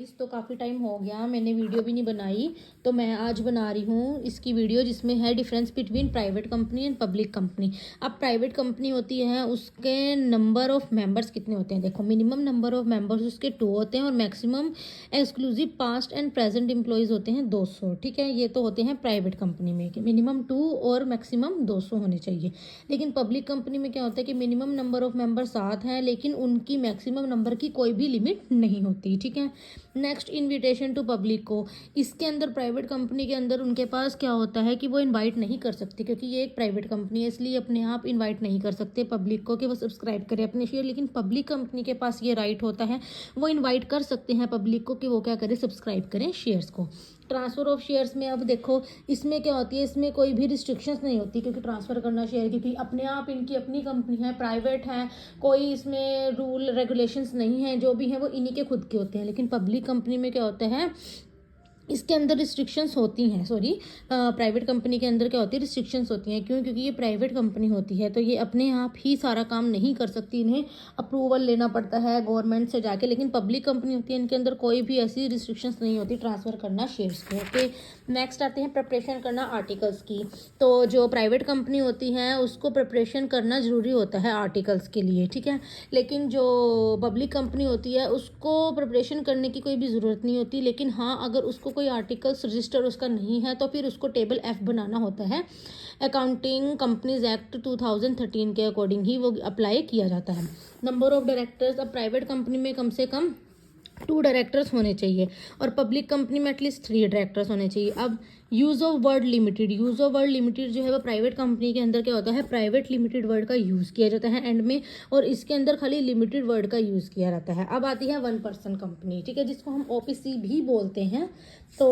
तो काफ़ी टाइम हो गया मैंने वीडियो भी नहीं बनाई, तो मैं आज बना रही हूँ इसकी वीडियो जिसमें है difference between private company and public company. अब प्राइवेट कंपनी होती है उसके नंबर ऑफ मेंबर्स कितने होते हैं। देखो, मिनिमम नंबर ऑफ मेंबर्स उसके 2 होते हैं और maximum exclusive past and present employees होते हैं 200। ठीक है, ये तो होते हैं प्राइवेट कंपनी में कि मिनिमम 2 और मैक्सिमम 200 होने चाहिए। लेकिन पब्लिक कंपनी में क्या होता है कि मिनिमम नंबर ऑफ मेंबर 7 हैं लेकिन उनकी मैक्सिमम नंबर की कोई भी लिमिट नहीं होती। ठीक है, नेक्स्ट, इनविटेशन टू पब्लिक को, इसके अंदर प्राइवेट कंपनी के अंदर उनके पास क्या होता है कि वो इनवाइट नहीं कर सकती, क्योंकि ये एक प्राइवेट कंपनी है इसलिए अपने आप इनवाइट नहीं कर सकते पब्लिक को कि वो सब्सक्राइब करे अपने शेयर। लेकिन पब्लिक कंपनी के पास ये राइट होता है, वो इनवाइट कर सकते हैं पब्लिक को कि वो क्या करे, सब्सक्राइब करें शेयर्स को। ट्रांसफ़र ऑफ शेयर्स में अब देखो इसमें क्या होती है, इसमें कोई भी रिस्ट्रिक्शंस नहीं होती क्योंकि ट्रांसफ़र करना शेयर, क्योंकि अपने आप इनकी अपनी कंपनी है, प्राइवेट है, कोई इसमें रूल रेगुलेशंस नहीं है, जो भी है वो इन्हीं के खुद के होते हैं। लेकिन पब्लिक कंपनी में क्या होता है, इसके अंदर रिस्ट्रिक्शंस होती हैं। प्राइवेट कंपनी के अंदर क्या होती है, रिस्ट्रिक्शंस होती हैं। क्यों? क्योंकि ये प्राइवेट कंपनी होती है तो ये अपने आप ही सारा काम नहीं कर सकती, इन्हें अप्रूवल लेना पड़ता है गवर्नमेंट से जाके। लेकिन पब्लिक कंपनी होती है, इनके अंदर कोई भी ऐसी रिस्ट्रिक्शंस नहीं होती ट्रांसफ़र करना शेयर्स को। ओके, नेक्स्ट आते हैं प्रिपरेशन करना आर्टिकल्स की। तो जो प्राइवेट कंपनी होती है उसको प्रिपरेशन करना ज़रूरी होता है आर्टिकल्स के लिए। ठीक है, लेकिन जो पब्लिक कंपनी होती है उसको प्रिपरेशन करने की कोई भी ज़रूरत नहीं होती। लेकिन हाँ, अगर उसको कोई आर्टिकल्स रजिस्टर उसका नहीं है तो फिर उसको टेबल F बनाना होता है। अकाउंटिंग कंपनीज एक्ट 2013 के अकॉर्डिंग ही वो अप्लाई किया जाता है। नंबर ऑफ डायरेक्टर्स, अब प्राइवेट कंपनी में कम से कम 2 डायरेक्टर्स होने चाहिए और पब्लिक कंपनी में एटलीस्ट 3 डायरेक्टर्स होने चाहिए। अब use of word limited, use of word limited जो है वो प्राइवेट कंपनी के अंदर क्या होता है, प्राइवेट लिमिटेड वर्ड का यूज़ किया जाता है एंड में, और इसके अंदर खाली लिमिटेड वर्ड का यूज़ किया जाता है। अब आती है 1 पर्सन कंपनी। ठीक है, जिसको हम OPC भी बोलते हैं। तो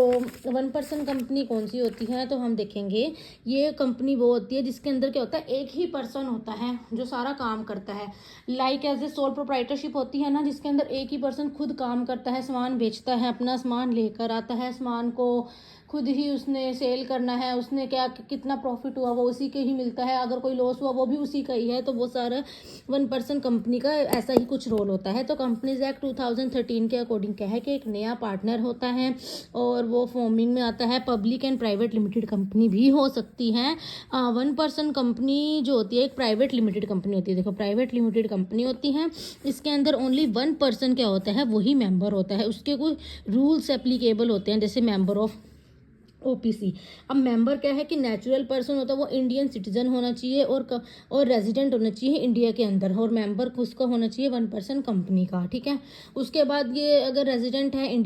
1 पर्सन कंपनी कौन सी होती है, तो हम देखेंगे ये कंपनी वो होती है जिसके अंदर क्या होता है, एक ही पर्सन होता है जो सारा काम करता है। Like as a sole proprietorship होती है ना, जिसके अंदर एक ही पर्सन खुद काम करता है, सामान बेचता है, अपना सामान लेकर आता है, सामान को खुद ही उसने सेल करना है, उसने क्या कितना प्रॉफिट हुआ वो उसी के ही मिलता है, अगर कोई लॉस हुआ वो भी उसी का ही है। तो वो सारा 1 पर्सन कंपनी का ऐसा ही कुछ रोल होता है। तो कंपनीज एक्ट 2013 के अकॉर्डिंग क्या है कि एक नया पार्टनर होता है और वो फॉर्मिंग में आता है। Public and private limited company भी हो सकती है। 1 पर्सन कंपनी जो होती है एक प्राइवेट लिमिटेड कंपनी होती है। देखो, प्राइवेट लिमिटेड कंपनी होती है, इसके अंदर ओनली 1 पर्सन क्या होता है, वही मेंबर होता है, उसके कुछ रूल्स एप्लीकेबल होते हैं जैसे मेंबर ऑफ OPC। अब मेंबर क्या है कि नेचुरल पर्सन होता है, वो इंडियन सिटीजन होना चाहिए और रेजिडेंट होना चाहिए इंडिया के अंदर, और मेंबर उसका होना चाहिए 1 पर्सन कंपनी का। ठीक है, उसके बाद ये अगर रेजिडेंट है